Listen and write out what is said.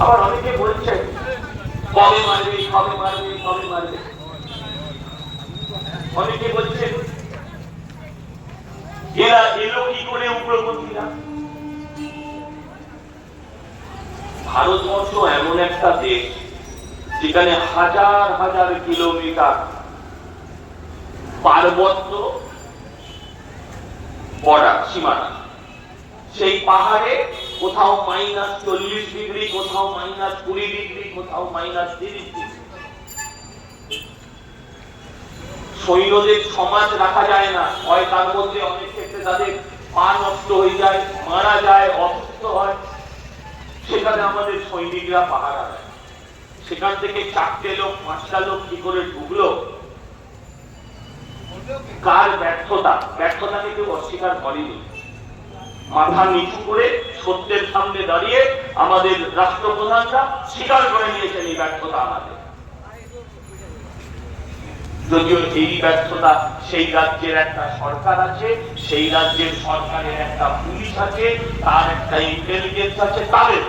আবার অনেকে বলছে কবে মারবে, কবে মারবে, কবে মারবে। অনেকে বলছে এরা এলো কি করে উগ্রপন্থীরা। ভারতবর্ষ এমন একটা দেশ যেখানে হাজার হাজার কিলোমিটার পার্বত্য বর্ডার সীমানা, সেই পাহাড়ে কোথাও -40°, কোথাও -20°, কোথাও -30°। সৈন্যদের সমাজ রাখা যায় না, হয় তার মধ্যে অনেক ক্ষেত্রে তাদের পা নষ্ট হয়ে যায়, মারা যায়, অসুস্থ হয়। সেখানে আমাদের সৈনিকরা পাহারা দেয়। সেখান থেকে 4টে লোক 5টা লোক কি করে ঢুকলো, কার ব্যর্থতাকে কেউ অস্বীকার করেনি। মাথা নিচু করে সত্যের সামনে দাঁড়িয়ে আমাদের রাষ্ট্রপ্রধানরা স্বীকার করে নিয়েছেন এই ব্যর্থতা আমাদের। যদিও এই ব্যর্থতা, সেই রাজ্যের একটা সরকার আছে, সেই রাজ্যের সরকারের একটা পুলিশ আছে, তার একটা ইন্টেলিজেন্স আছে, তাদের